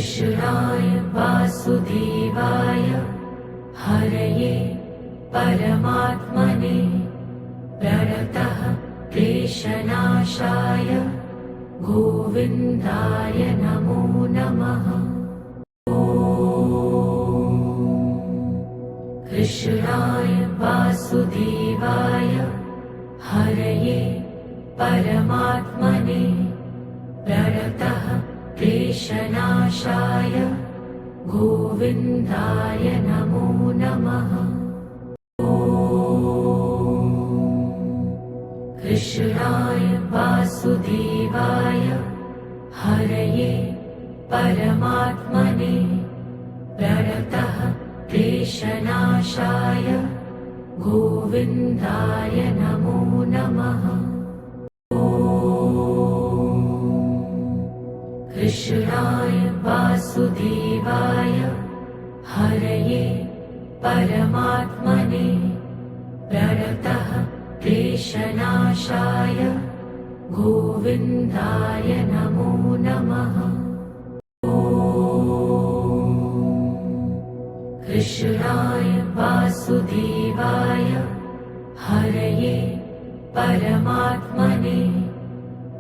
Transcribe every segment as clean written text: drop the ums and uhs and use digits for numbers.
कृष्णाय वासुदेवाय हरये परमात्मने प्रणतः क्लेशनाशाय गोविन्दाय नमो नमः। कृष्णाय वासुदेवाय हरये परमात्मने प्रणतः क्लेशनाशाय गोविन्दाय नमो नमः। कृष्णाय वासुदेवाय हरये परमात्मने प्रणतः क्लेशनाशाय गोविन्दाय नमो नमः। कृष्णाय वासुदेवाय हरये परमात्मने प्रणतः क्लेशनाशाय गोविन्दाय नमो नमः। कृष्णाय वासुदेवाय हरये परमात्मने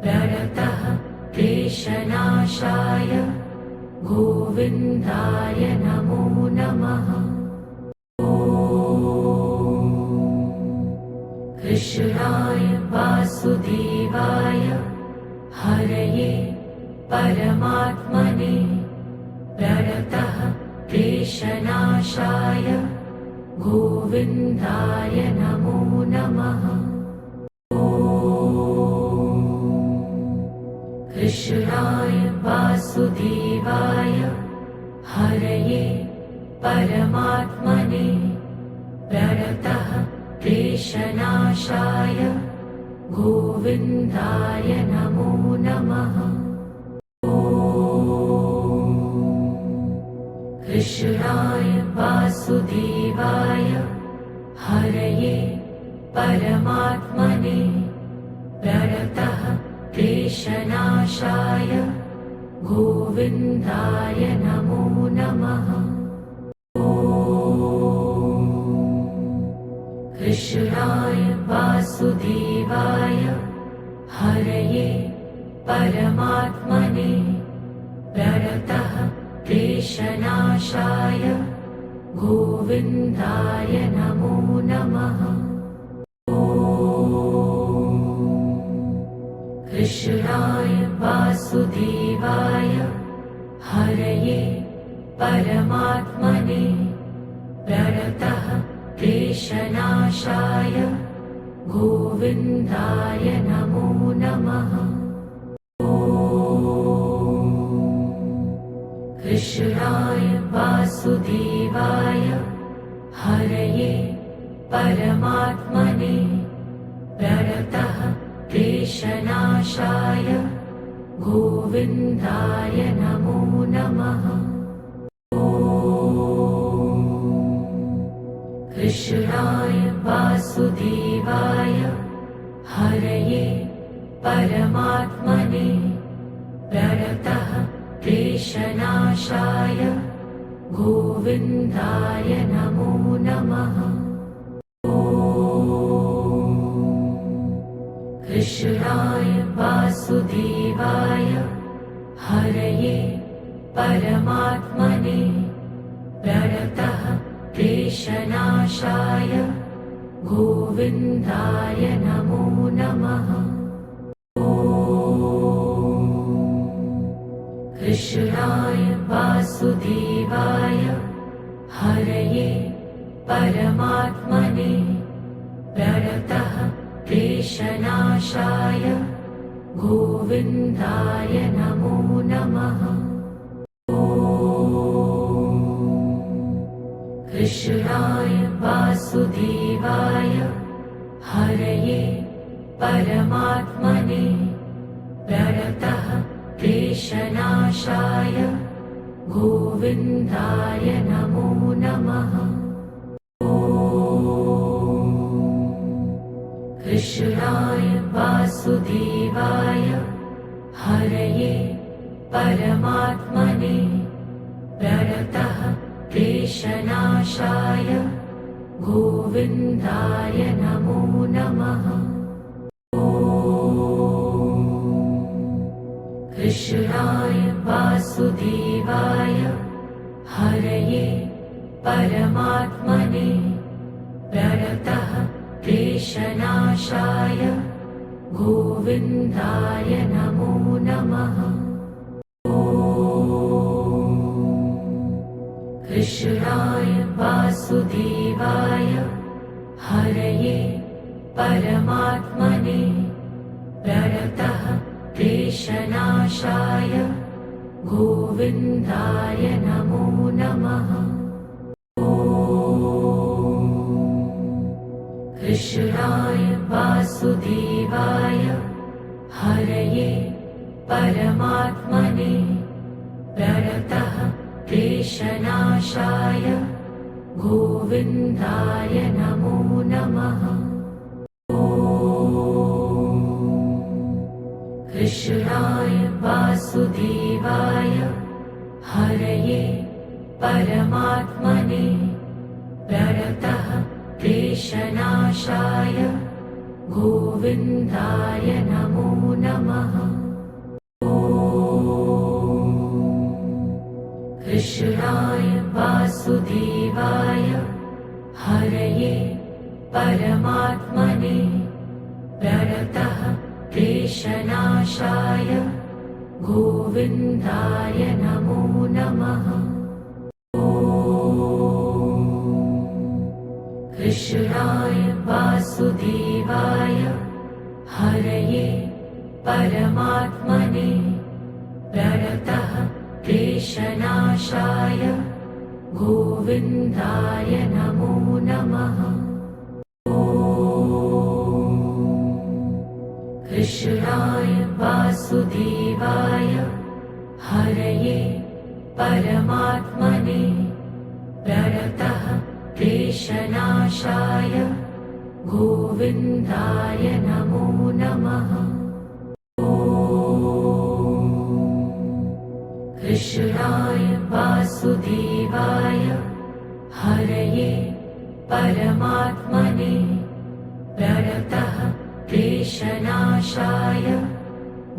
प्रणतः क्लेशनाशाय गोविन्दाय नमो नमः। कृष्णाय वासुदेवाय हरये परमात्मने प्रणतः क्लेशनाशाय गोविन्दाय नमो नमः। कृष्णाय वासुदेवाय हरये परमात्मने प्रणतः क्लेशनाशाय गोविन्दाय नमो नमः। कृष्णाय वासुदेवाय हरये परमात्मने प्रणतः क्लेशनाशाय गोविन्दाय नमो नमः। कृष्णाय वासुदेवाय हरये परमात्मने प्रणतः क्लेशनाशाय गोविन्दाय नमो नमः। कृष्णाय वासुदेवाय हरये परमात्मने प्रणतः क्लेशनाशाय गोविन्दाय नमो नमः। कृष्णाय वासुदेवाय हरये परमात्मने प्रणतः क्लेशनाशाय गोविन्दाय नमो नमः। कृष्णाय वासुदेवाय हरये परमात्मने प्रणतः क्लेशनाशाय गोविन्दाय नमो नमः। कृष्णाय वासुदेवाय हरये परमात्मने प्रणतः क्लेशनाशाय गोविन्दाय नमो नमः। कृष्णाय वासुदेवाय हरये परमात्मने प्रणतः क्लेशनाशाय गोविन्दाय नमो नमः। कृष्णाय वासुदेवाय हरये परमात्मने प्रणतः क्लेशनाशाय गोविन्दाय नमो नमः। कृष्णाय वासुदेवाय हरये परमात्मने प्रणतः क्लेशनाशाय गोविन्दाय नमो नमः। कृष्णाय वासुदेवाय हरये परमात्मने प्रणतः क्लेशनाशाय गोविन्दाय नमो नमः। कृष्णाय वासुदेवाय हरये परमात्मने प्रणतः क्लेशनाशाय गोविन्दाय नमो नमः। कृष्णाय वासुदेवाय हरये परमात्मने प्रणतः क्लेशनाशाय गोविन्दाय नमो नमः। कृष्णाय वासुदेवाय हरये परमात्मने प्रणतः क्लेशनाशाय गोविन्दाय नमो नमः। कृष्णाय वासुदेवाय हरये परमात्मने प्रणतः क्लेशनाशाय गोविन्दाय नमो नमः। कृष्णाय वासुदेवाय हरये परमात्मने प्रणतः क्लेशनाशाय गोविन्दाय नमो नमः। कृष्णाय वासुदेवाय हरये परमात्मने प्रणतः क्लेशनाशाय गोविन्दाय नमो नमः। कृष्णाय वासुदेवाय हरये परमात्मने प्रणतः क्लेशनाशाय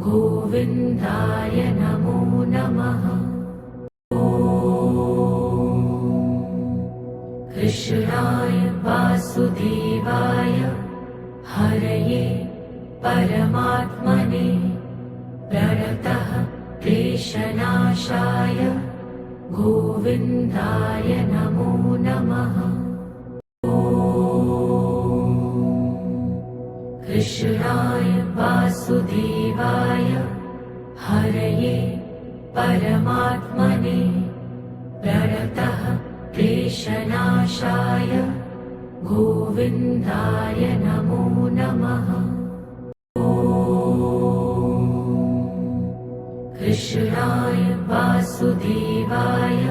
गोविन्दाय नमो नमः। कृष्णाय वासुदेवाय हरये परमात्मने प्रणतः क्लेशनाशाय गोविन्दाय नमो नमः। कृष्णाय वासुदेवाय हरये परमात्मने प्रणतः क्लेशनाशाय गोविन्दाय नमो नमः। कृष्णाय वासुदेवाय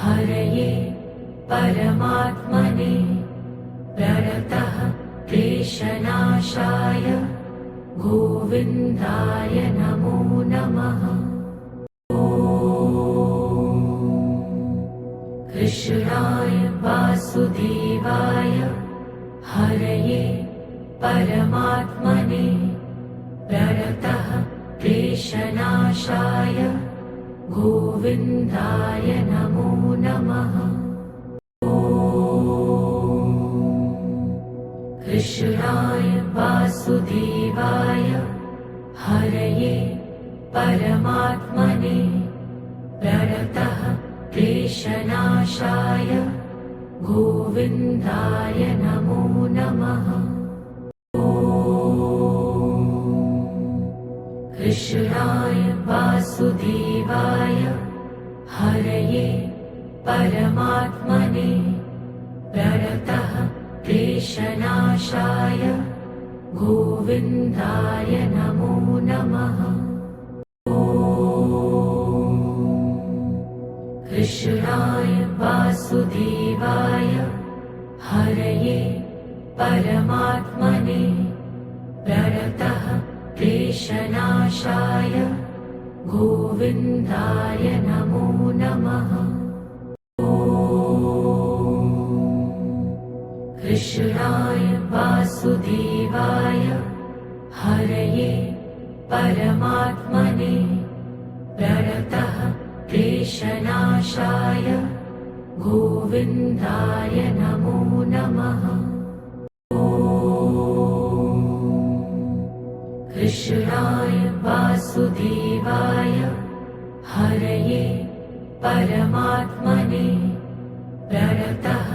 हरये परमात्मने प्रणतः क्लेशनाशाय गोविन्दाय नमो नमः। कृष्णाय वासुदेवाय हरये परमात्मने प्रणतः क्लेशनाशाय गोविन्दाय नमो नमः। कृष्णाय वासुदेवाय हरये परमात्मने प्रणतः क्लेशनाशाय गोविन्दाय नमो नमः। कृष्णाय वासुदेवाय हरये परमात्मने प्रणतः क्लेशनाशाय गोविन्दाय नमो नमः। कृष्णाय वासुदेवाय हरये परमात्मने प्रणतः क्लेशनाशाय गोविन्दाय नमो नमः। कृष्णाय वासुदेवाय हरये परमात्मने प्रणतः क्लेशनाशाय गोविन्दाय नमो नमः। कृष्णाय वासुदेवाय हरये परमात्मने प्रणतः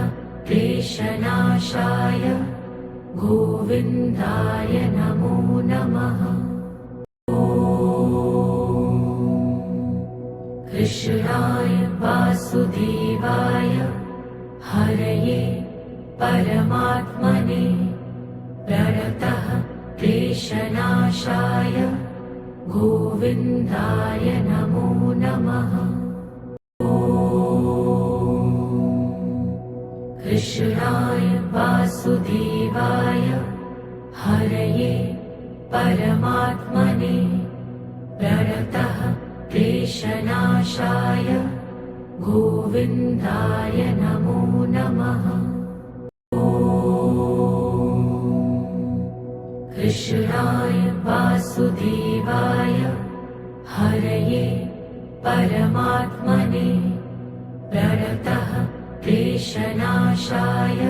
क्लेशनाशाय गोविन्दाय नमो नमः। कृष्णाय वासुदेवाय हरये परमात्मने प्रणतः क्लेशनाशाय गोविन्दाय नमो नमः। कृष्णाय वासुदेवाय हरये परमात्मने प्रणतः क्लेशनाशाय गोविन्दाय नमो नमः। कृष्णाय वासुदेवाय हरये परमात्मने प्रणतः क्लेशनाशाय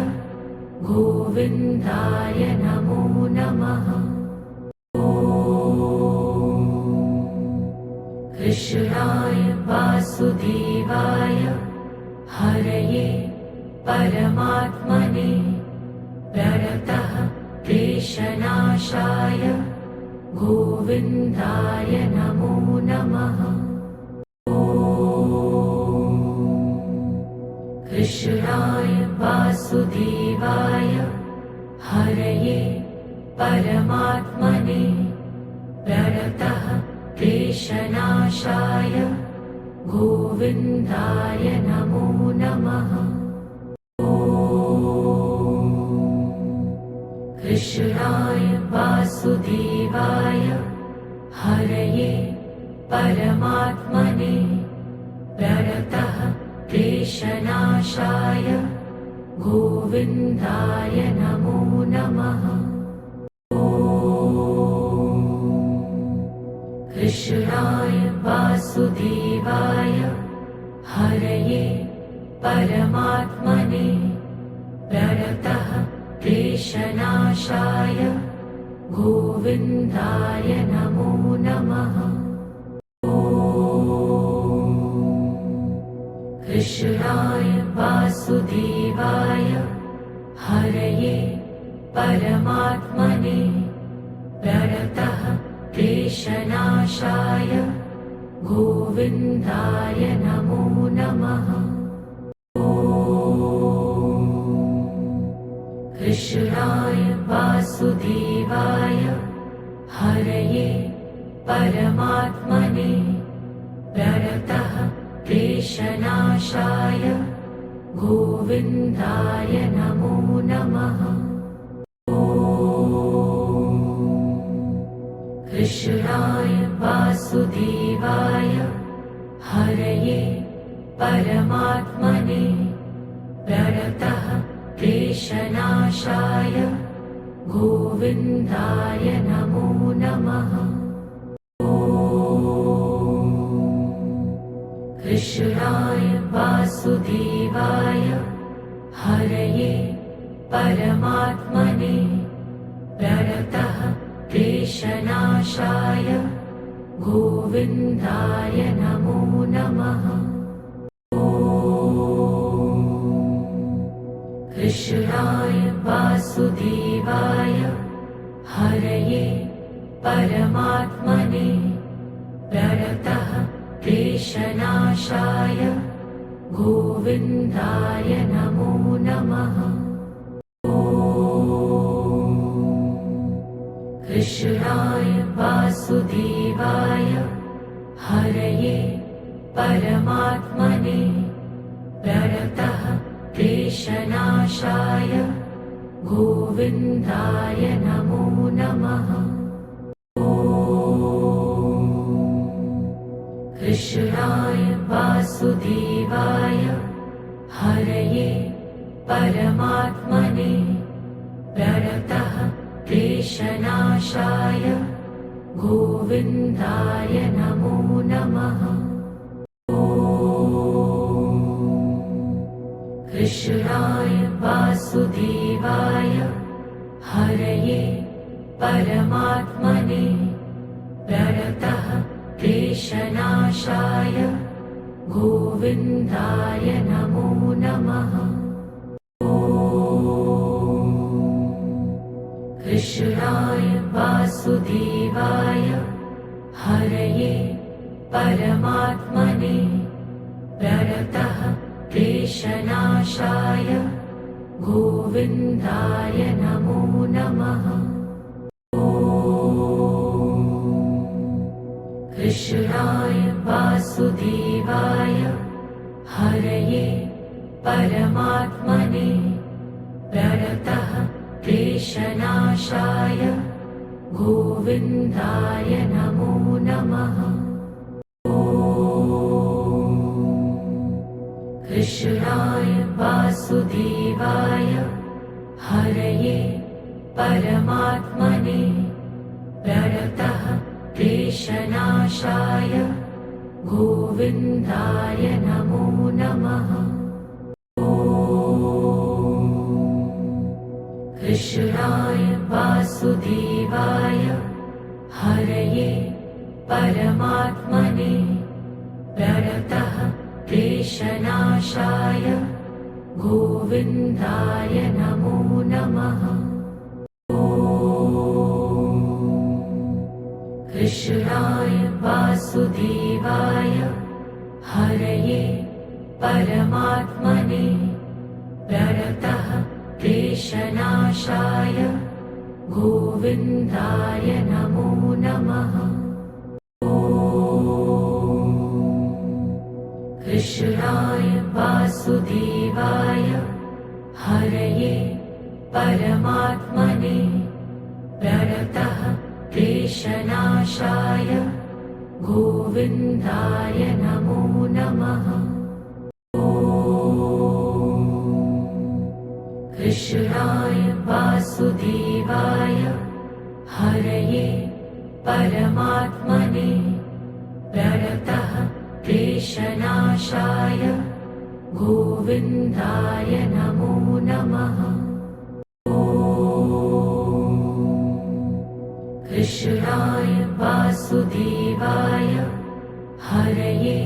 गोविन्दाय नमो नमः। कृष्णाय वासुदेवाय हरये परमात्मने प्रणतः क्लेशनाशाय गोविन्दाय नमो नमः। कृष्णाय वासुदेवाय हरये परमात्मने प्रणतः क्लेशनाशाय गोविन्दाय नमो नमः। कृष्णाय वासुदेवाय हरये परमात्मने प्रणतः क्लेशनाशाय गोविन्दाय नमो नमः। कृष्णाय वासुदेवाय हरये परमात्मने प्रणतः क्लेशनाशाय गोविन्दाय नमो नमः। कृष्णाय वासुदेवाय हरये परमात्मने प्रणतः क्लेशनाशाय गोविन्दाय नमो नमः। कृष्णाय वासुदेवाय हरये परमात्मने प्रणतः क्लेशनाशाय गोविन्दाय नमो नमः। कृष्णाय वासुदेवाय हरये परमात्मने प्रणतः क्लेशनाशाय गोविन्दाय नमो नमः। कृष्णाय वासुदेवाय हरये परमात्मने प्रणतः क्लेशनाशाय गोविन्दाय नमो नमः। कृष्णाय वासुदेवाय हरये परमात्मने प्रणतः क्लेशनाशाय गोविन्दाय नमो नमः। कृष्णाय वासुदेवाय हरये परमात्मने प्रणतः क्लेशनाशाय गोविन्दाय नमो नमः। कृष्णाय वासुदेवाय हरये परमात्मने प्रणतः क्लेशनाशाय गोविन्दाय नमो नमः। कृष्णाय वासुदेवाय हरये परमात्मने प्रणतः क्लेशनाशाय गोविन्दाय नमो नमः। कृष्णाय वासुदेवाय हरये परमात्मने प्रणतः क्लेशनाशाय गोविन्दाय नमो नमः। कृष्णाय वासुदेवाय हरये परमात्मने प्रणतः क्लेशनाशाय गोविन्दाय नमो नमः। कृष्णाय वासुदेवाय हरये परमात्मने प्रणतः क्लेशनाशाय गोविन्दाय नमो नमः। कृष्णाय वासुदेवाय हरये परमात्मने प्रणतः क्लेशनाशाय गोविन्दाय नमो नमः। कृष्णाय वासुदेवाय हरये परमात्मने प्रणतः क्लेशनाशाय गोविन्दाय नमो नमः। कृष्णाय वासुदेवाय हरये परमात्मने प्रणतः क्लेशनाशाय गोविन्दाय नमो नमः। कृष्णाय वासुदेवाय हरये परमात्मने प्रणतः क्लेशनाशाय गोविन्दाय नमो नमः। कृष्णाय वासुदेवाय हरये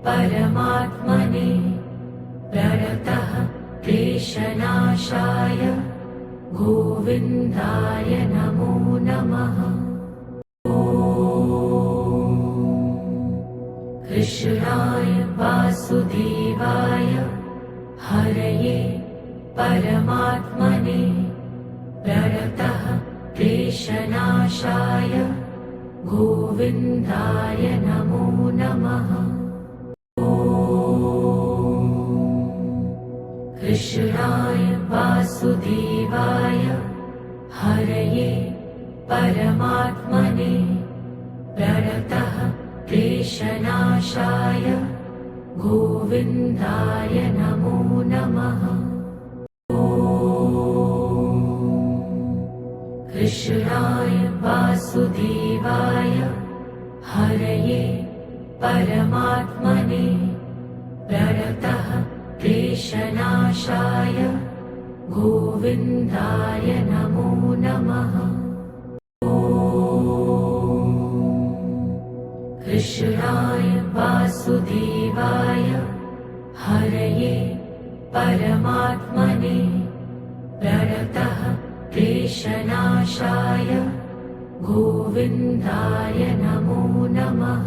परमात्मने प्रणतः क्लेशनाशाय गोविन्दाय नमो नमः। कृष्णाय वासुदेवाय हरये परमात्मने प्रणतः क्लेशनाशाय गोविन्दाय नमो नमः। कृष्णाय वासुदेवाय हरये परमात्मने प्रणतः क्लेशनाशाय गोविन्दाय नमो नमः। कृष्णाय वासुदेवाय हरये परमात्मने प्रणतः क्लेशनाशाय गोविन्दाय नमो नमः। कृष्णाय वासुदेवाय हरये परमात्मने प्रणतः क्लेशनाशाय गोविन्दाय नमो नमः।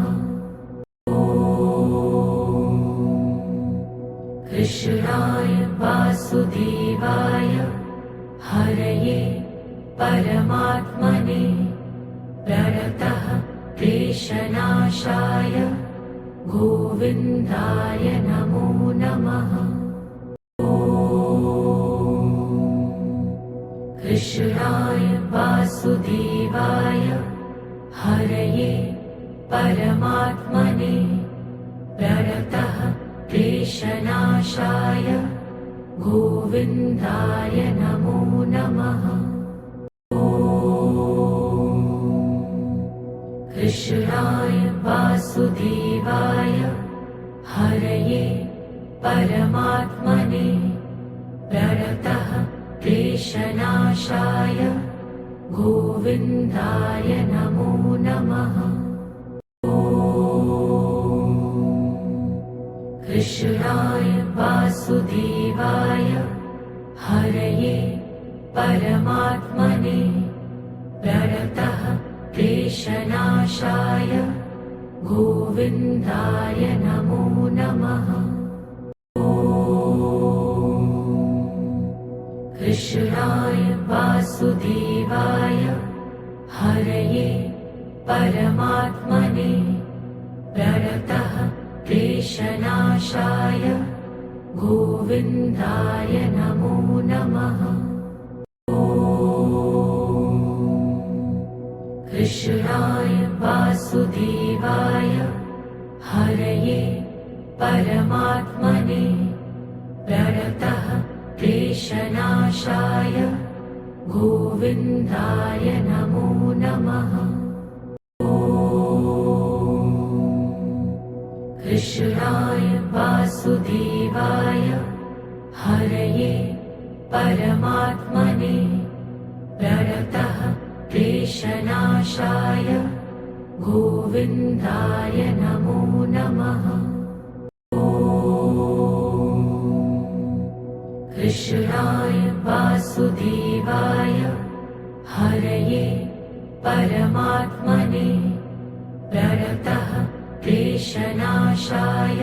कृष्णाय वासुदेवाय हरये परमात्मने प्रणतः क्लेशनाशाय गोविन्दाय नमो नमः। कृष्णाय वासुदेवाय हरये परमात्मने प्रणतः क्लेशनाशाय गोविन्दाय नमो नमः। कृष्णाय वासुदेवाय हरये परमात्मने प्रणतः क्लेशनाशाय गोविन्दाय नमो नमः। कृष्णाय वासुदेवाय हरये परमात्मने प्रणतः क्लेशनाशाय गोविन्दाय नमो नमः। कृष्णाय वासुदेवाय हरये परमात्मने प्रणतः क्लेशनाशाय गोविन्दाय नमो नमः। कृष्णाय वासुदेवाय हरये परमात्मने प्रणतः क्लेशनाशाय गोविन्दाय नमो नमः। कृष्णाय वासुदेवाय हरये परमात्मने प्रणतः क्लेशनाशाय गोविन्दाय नमो नमः। कृष्णाय वासुदेवाय हरये परमात्मने प्रणतः क्लेशनाशाय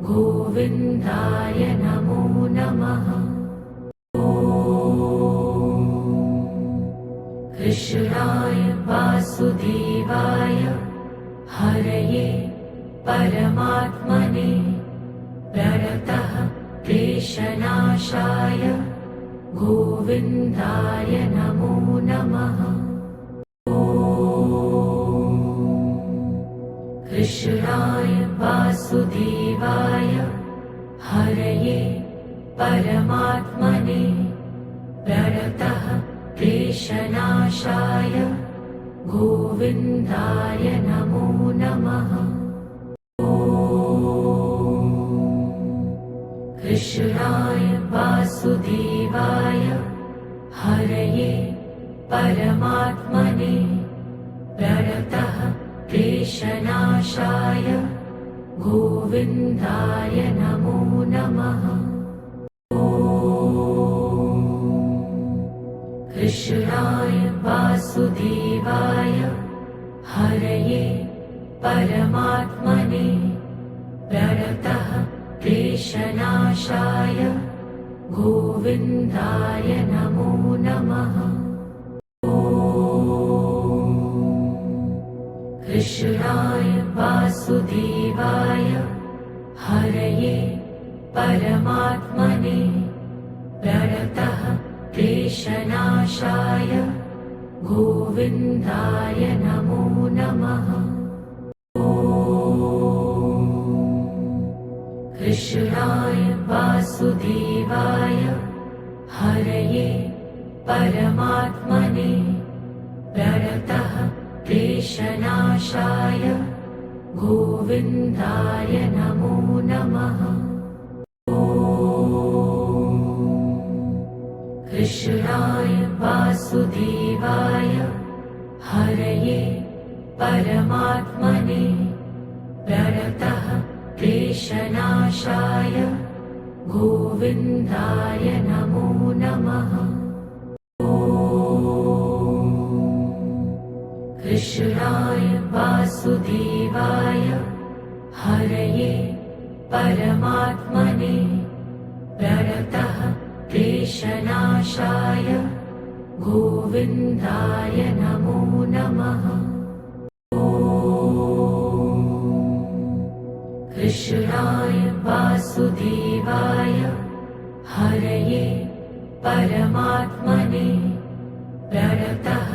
गोविन्दाय नमो नमः। कृष्णाय वासुदेवाय हरये परमात्मने प्रणतः क्लेशनाशाय गोविन्दाय नमो नमः। कृष्णाय वासुदेवाय हरये परमात्मने प्रणतः क्लेशनाशाय गोविन्दाय नमो नमः। कृष्णाय वासुदेवाय हरये परमात्मने प्रणतः क्लेशनाशाय गोविन्दाय नमो नमः। कृष्णाय वासुदेवाय हरये परमात्मने प्रणतः क्लेशनाशाय गोविन्दाय नमो नमः। कृष्णाय वासुदेवाय हरये परमात्मने प्रणतः क्लेशनाशाय गोविन्दाय नमो नमः। कृष्णाय वासुदेवाय हरये परमात्मने प्रणतः क्लेशनाशाय गोविन्दाय नमो नमः। कृष्णाय वासुदेवाय हरये परमात्मने प्रणतः क्लेशनाशाय गोविन्दाय नमो नमः। कृष्णाय वासुदेवाय हरये परमात्मने प्रणतः क्लेशनाशाय गोविन्दाय नमो नमः। कृष्णाय वासुदेवाय हरये परमात्मने प्रणतः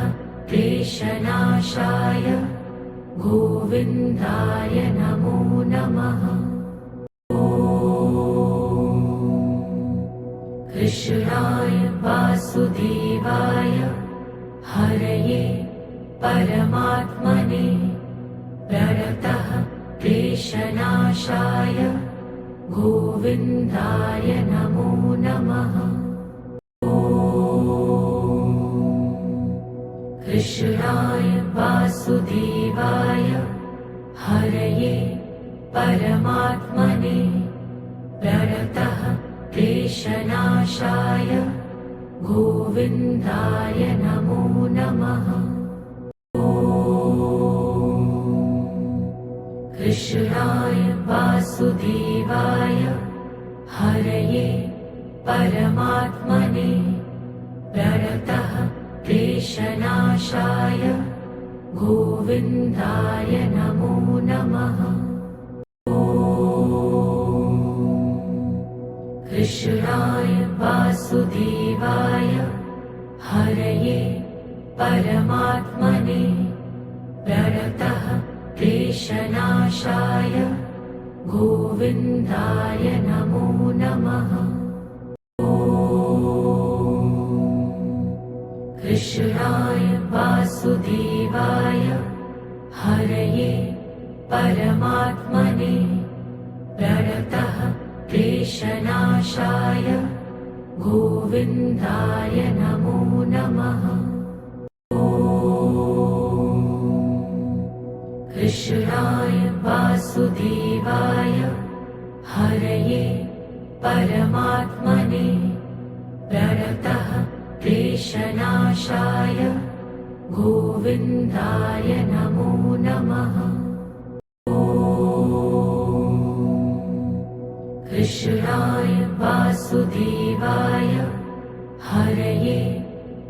क्लेशनाशाय गोविन्दाय नमो नमः। कृष्णाय वासुदेवाय हरये परमात्मने प्रणतः क्लेशनाशाय गोविन्दाय नमो नमः। कृष्णाय वासुदेवाय हरये परमात्मने प्रणतः क्लेशनाशाय गोविन्दाय नमो नमः। कृष्णाय वासुदेवाय हरये परमात्मने प्रणतः क्लेशनाशाय गोविन्दाय नमो नमः। कृष्णाय वासुदेवाय हरये परमात्मने प्रणतः क्लेशनाशाय गोविन्दाय नमो नमः। कृष्णाय वासुदेवाय हरये परमात्मने प्रणतः क्लेशनाशाय गोविन्दाय नमो नमः। कृष्णाय वासुदेवाय हरये परमात्मने प्रणतः क्लेशनाशाय गोविन्दाय नमो नमः। कृष्णाय वासुदेवाय हरये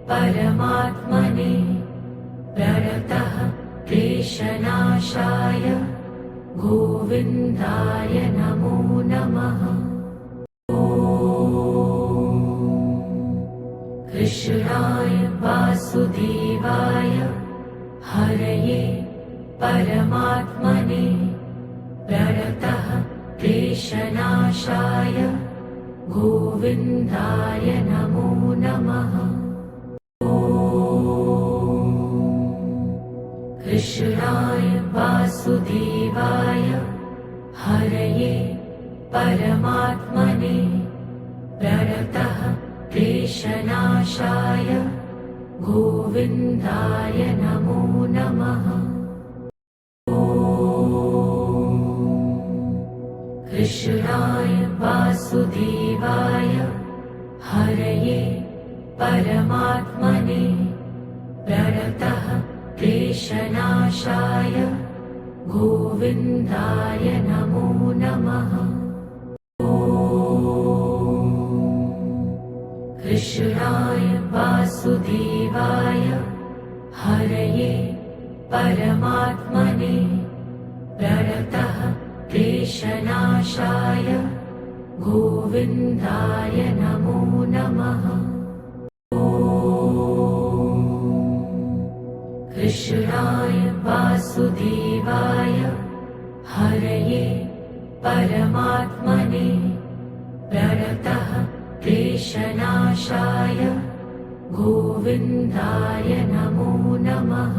परमात्मने प्रणतः क्लेशनाशाय गोविन्दाय नमो नमः। कृष्णाय वासुदेवाय हरये परमात्मने प्रणतः क्लेशनाशाय गोविन्दाय नमो नमः। कृष्णाय वासुदेवाय हरये परमात्मने प्रणतः क्लेशनाशाय गोविन्दाय नमो नमः। कृष्णाय वासुदेवाय हरये परमात्मने प्रणतः क्लेशनाशाय गोविन्दाय नमो नमः। कृष्णाय वासुदेवाय हरये परमात्मने प्रणतः क्लेशनाशाय गोविन्दाय नमो नमः। कृष्णाय वासुदेवाय हरये परमात्मने प्रणतः क्लेशनाशाय गोविन्दाय नमो नमः।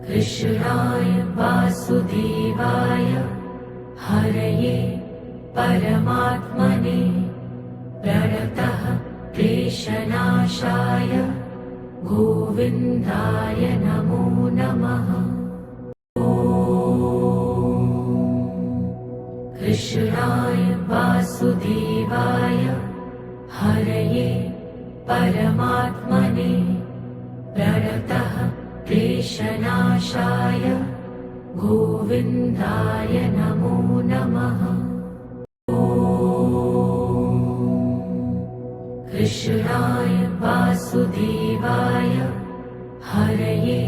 कृष्णाय वासुदेवाय हरये परमात्मने प्रणतः क्लेशनाशाय गोविन्दाय नमो नमः। कृष्णाय वासुदेवाय हरये परमात्मने प्रणतः क्लेशनाशाय गोविन्दाय नमो नमः। कृष्णाय वासुदेवाय हरये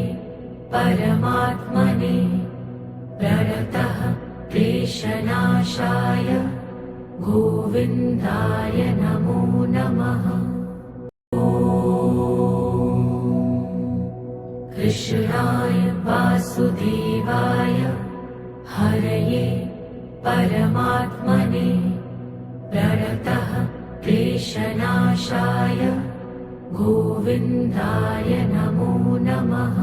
परमात्मने प्रणतः क्लेशनाशाय गोविन्दाय नमो नमः। कृष्णाय वासुदेवाय हरये परमात्मने प्रणतः क्लेशनाशाय गोविन्दाय नमो नमः।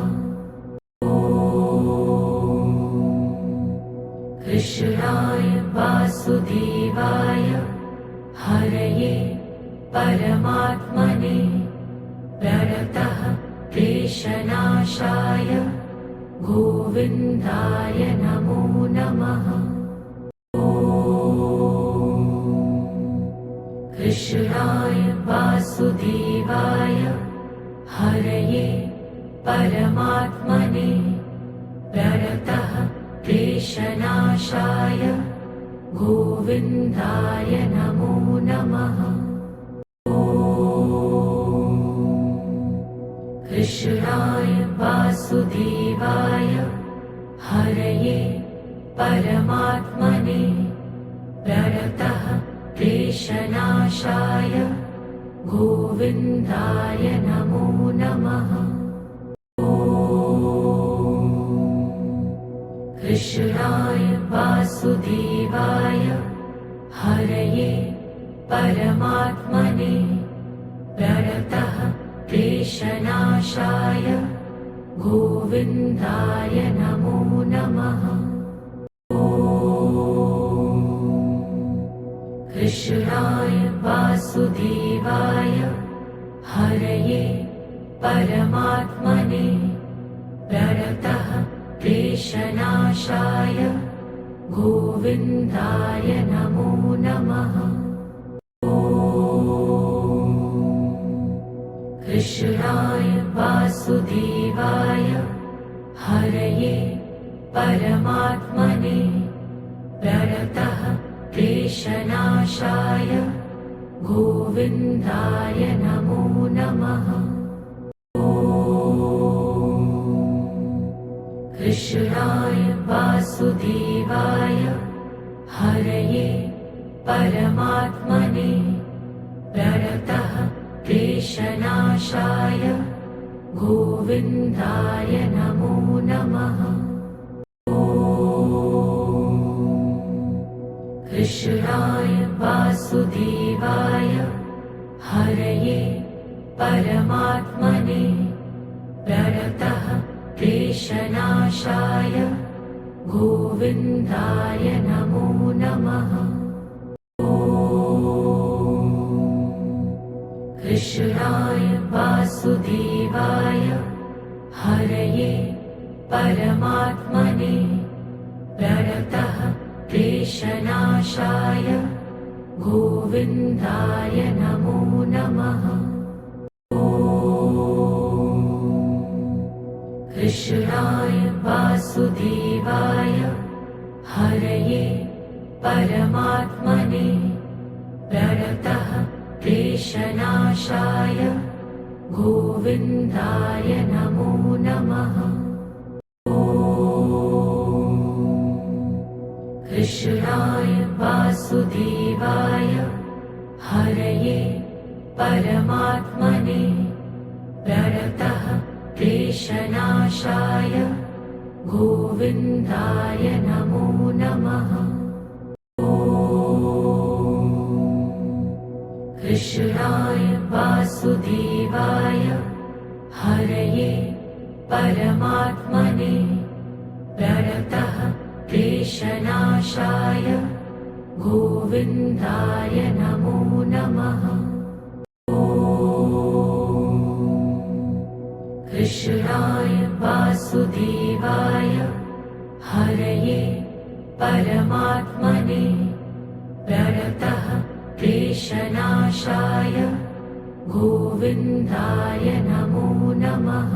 कृष्णाय वासुदेवाय हरये परमात्मने प्रणतः क्लेशनाशाय गोविन्दाय नमो नमः। कृष्णाय वासुदेवाय हरये परमात्मने प्रणतः क्लेशनाशाय गोविन्दाय नमो नमः। कृष्णाय वासुदेवाय हरये परमात्मने प्रणतः क्लेशनाशाय गोविन्दाय नमो नमः। कृष्णाय वासुदेवाय हरये परमात्मने प्रणतः क्लेशनाशाय गोविन्दाय नमो नमः। कृष्णाय वासुदेवाय हरये परमात्मने प्रणतः क्लेशनाशाय गोविन्दाय नमो नमः। कृष्णाय वासुदेवाय हरये परमात्मने प्रणतः क्लेशनाशाय गोविन्दाय नमो नमः। कृष्णाय वासुदेवाय हरये परमात्मने प्रणतः क्लेशनाशाय गोविन्दाय नमो नमः। कृष्णाय वासुदेवाय हरये परमात्मने प्रणतः क्लेशनाशाय गोविन्दाय नमो नमः। कृष्णाय वासुदेवाय हरये परमात्मने प्रणतः क्लेशनाशाय गोविन्दाय नमो नमः। कृष्णाय वासुदेवाय हरये परमात्मने प्रणतः क्लेशनाशाय गोविन्दाय नमो नमः। कृष्णाय वासुदेवाय हरये परमात्मने प्रणतः क्लेशनाशाय गोविन्दाय नमो नमः। कृष्णाय वासुदेवाय हरये परमात्मने प्रणतः क्लेशनाशाय गोविन्दाय नमो नमः। कृष्णाय वासुदेवाय हरये परमात्मने प्रणतः क्लेशनाशाय गोविन्दाय नमो नमः।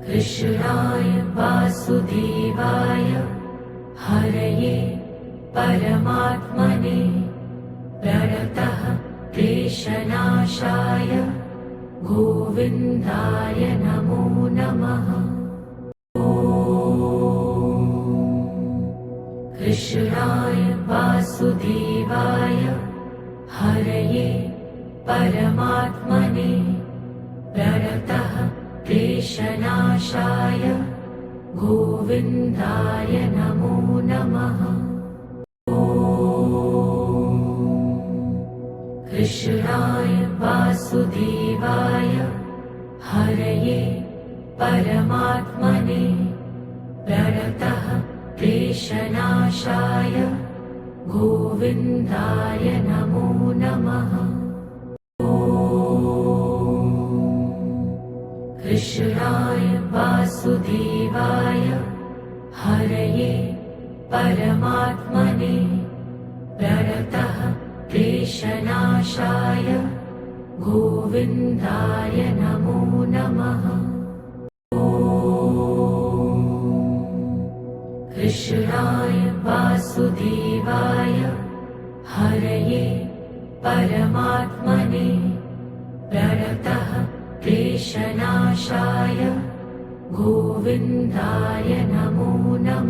कृष्णाय वासुदेवाय हरये परमात्मने प्रणतः क्लेशनाशाय गोविन्दाय नमो नमः। कृष्णाय वासुदेवाय हरये परमात्मने क्लेशनाशाय गोविन्दाय नमो नमः। कृष्णाय वासुदेवाय हरये परमात्मने प्रणतः क्लेशनाशाय गोविन्दाय नमो नमः। कृष्णाय वासुदेवाय हरये परमात्मने प्रणतः क्लेशनाशाय गोविन्दाय नमो नमः। कृष्णाय वासुदेवाय हरये परमात्मने प्रणतः क्लेशनाशाय गोविन्दाय नमो नमः।